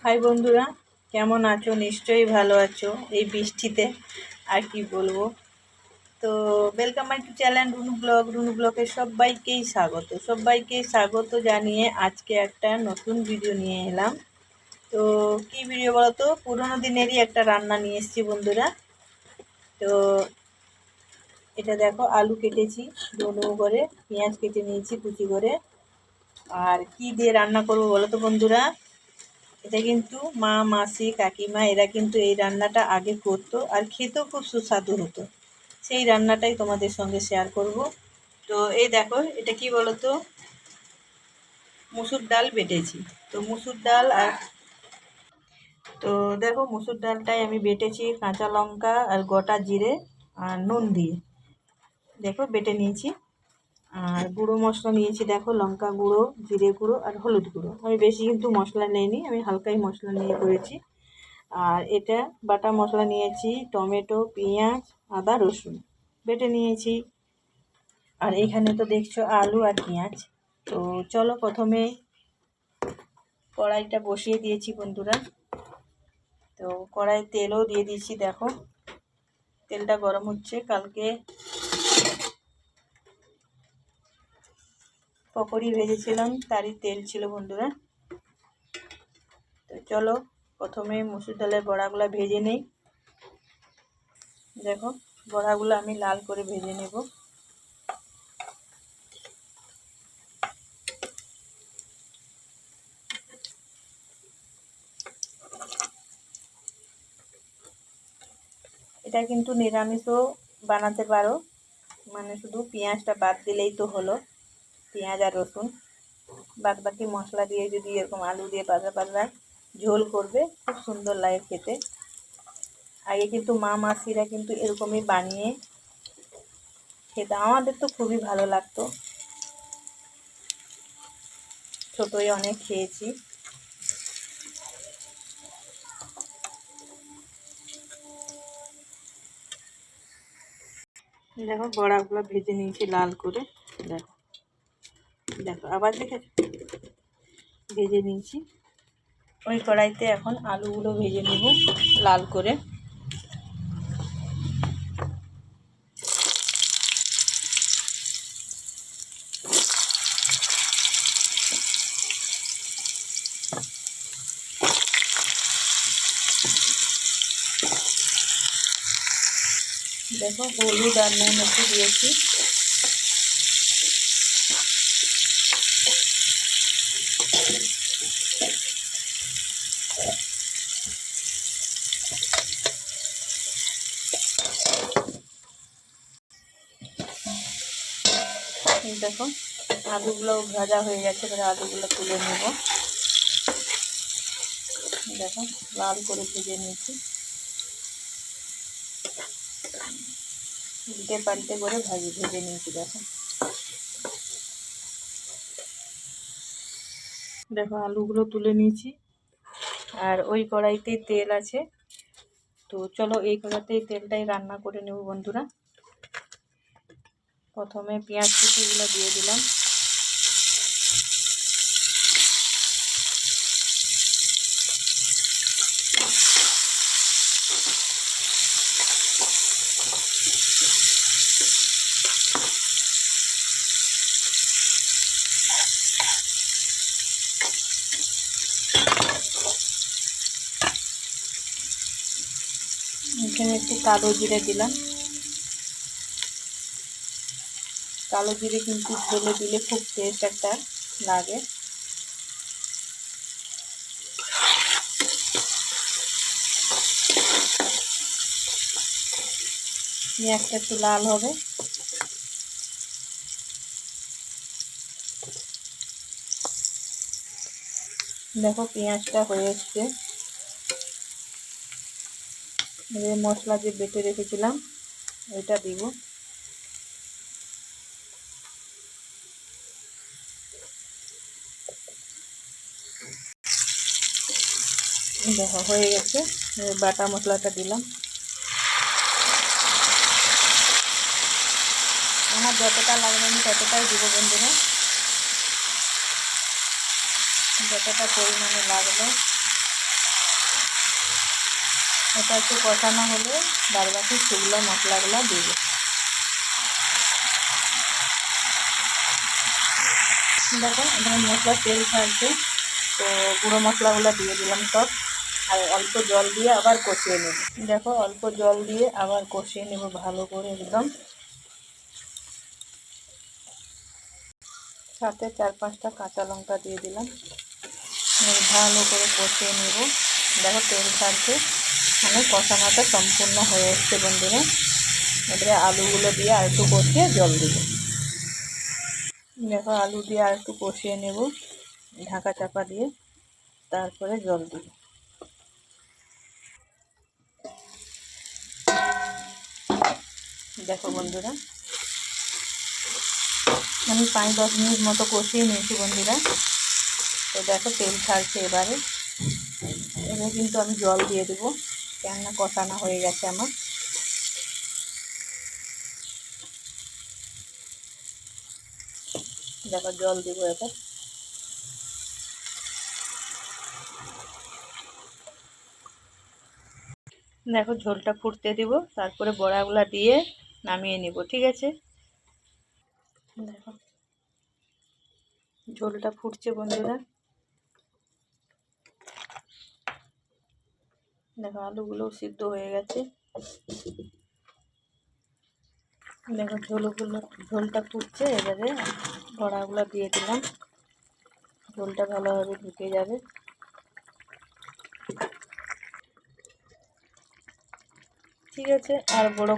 High বন্ধুরা, কেমন আছো? নিশ্চয়ই ভালো আছো এই বৃষ্টিতে। আর কি বলবো। তো welcome my to channel Runu ব্লগে সবাইকেই স্বাগত জানিয়ে আজকে একটা নতুন ভিডিও নিয়ে এলাম। তো কি ভিডিও বলো তো? পুরোনো দিনেরই একটা রান্না নিয়ে এসেছি বন্ধুরা। তো এটা দেখো, আলু কেটেছি ডুমো করে, পেঁয়াজ কেটে নিয়েছি কুচি করে। আর কি দিয়ে রান্না করবো বলো তো বন্ধুরা? এটা কিন্তু মা, মাসি, কাকিমা এরা কিন্তু এই রান্নাটা আগে করতো আর খেতেও খুব সুস্বাদু হতো। সেই রান্নাটাই তোমাদের সঙ্গে শেয়ার করব। তো এই দেখো, এটা কি বলো তো? মুসুর ডাল বেটেছি। তো মুসুর ডাল আর তো দেখো, মুসুর ডালটাই আমি বেটেছি কাঁচা লঙ্কা আর গোটা জিরে আর নুন দিয়ে দেখো বেটে নিয়েছি। আর গুঁড়ো মশলা নিয়েছি, দেখো লঙ্কা গুঁড়ো, জিরে গুঁড়ো আর হলুদ গুঁড়ো। আমি বেশি কিন্তু মশলা নেইনি, আমি হালকাই মশলা নিয়ে করেছি। আর এটা বাটা মশলা নিয়েছি, টমেটো, পেঁয়াজ, আদা, রসুন বেটে নিয়েছি। আর এখানে তো দেখছো আলু আর পেঁয়াজ। তো চলো প্রথমে কড়াইটা বসিয়ে দিয়েছি বন্ধুরা। তো কড়াই তেলও দিয়ে দিয়েছি, দেখো তেলটা গরম হচ্ছে। কালকে পকোড়ি ভেজেছিলাম, তারই তেল ছিল বন্ধুরা। তো চলো প্রথমে মসুর ডালের বড়াগুলো ভেজে নেই। দেখো বড়াগুলো আমি লাল করে ভেজে নেব। এটা কিন্তু নিরামিষও বানাতে পারো, মানে শুধু পেঁয়াজটা বাদ দিলেই তো হলো, পেঁয়াজ আর রসুন। বাদ বাকি মশলা দিয়ে যদি এরকম আলু দিয়ে পাতলা পাতলা ঝোল করবে, খুব সুন্দর লাগে খেতে। আগে কিন্তু মা, মাসিরা কিন্তু এরকমই বানিয়ে খেতে, আমাদের তো খুবই ভালো লাগতো, ছোটোই অনেক খেয়েছি। দেখো বড়াগুলো ভেজে নিয়েছি লাল করে, দেখো দেখো আবার দেখেছো ভেজে নিয়েছি। ওই কড়াইতে এখন আলুগুলো ভেজে নেব লাল করে। দেখো হলুদ আর নুন একটু দিয়েছি। দেখো আলুগুলো ভাজা হয়ে গেছে, এবারে আলুগুলো তুলে নেব। দেখো লাল করে ভেজে নিয়েছি, উল্টে পাল্টে করে ভেজে নিয়েছি। দেখো দেখো আলুগুলো তুলে নিয়েছি। আর ওই কড়াইতেই তেল আছে। তো চলো এই কড়াইতেই তেলটাই রান্না করে নেব বন্ধুরা। প্রথমে পেঁয়াজ কুচিগুলো দিয়ে দিলাম। এখানে একটু কালো জিরে দিলাম। কালো জিরে কিন্তু ঝোলে দিলে খুব টেস্ট একটা লাগে। পেঁয়াজটা একটু লাল হবে। দেখো পেঁয়াজটা হয়ে এসছে। মশলা যে বেটে রেখেছিলাম ওইটা দিব। দেখো হয়ে গেছে, বাটা মশলাটা দিলাম। আমার যতটা লাগবে আমি ততটাই দিব বন্ধুরা, যতটা পরিমাণে লাগলো। এটা একটু কষানো হলে বাদবাকি শুকনো মশলাগুলো দেবো। দেখো এখানে মশলার তেল ছাড়ছে, তো গুঁড়ো মশলাগুলো দিয়ে দিলাম সব, আর অল্প জল দিয়ে আবার কষিয়ে নেব। দেখো অল্প জল দিয়ে আবার কষিয়ে নেব ভালো করে একদম। সাথে 4-5টা কাঁচা লঙ্কা দিয়ে দিলাম, ভালো করে কষিয়ে নেব। দেখো তেল ছাড়ছে, মানে কষানোটা সম্পূর্ণ হয়ে এসছে বন্ধুরা। এবারে আলুগুলো দিয়ে আর একটু কষিয়ে জল দিব। দেখো আলু দিয়ে আর একটু কষিয়ে নেব ঢাকা চাপা দিয়ে, তারপরে জল দিব। দেখো বন্ধুরা আমি 5-10 মিনিট মতো কষিয়ে নিয়েছি বন্ধুরা। তো দেখো তেল ছাড়ছে এবারে কিন্তু আমি জল দিয়ে দেবো, কেননা কষানো হয়ে গেছে আমার। দেখো জল দিব এবার। দেখো ঝোলটা ফুটতে দিব, তারপরে বড়াগুলা দিয়ে নামিয়ে নিব, ঠিক আছে। দেখো ঝোলটা ফুটছে বন্ধুরা। দেখো আলুগুলো সিদ্ধ হয়ে গেছে। দেখো ঝোলটা ফুটছে, এবারে বড়াগুলো দিয়ে দিলাম, ঝোলটা ভালোভাবে ঢুকে যাবে। ঠিক আছে, আর বড়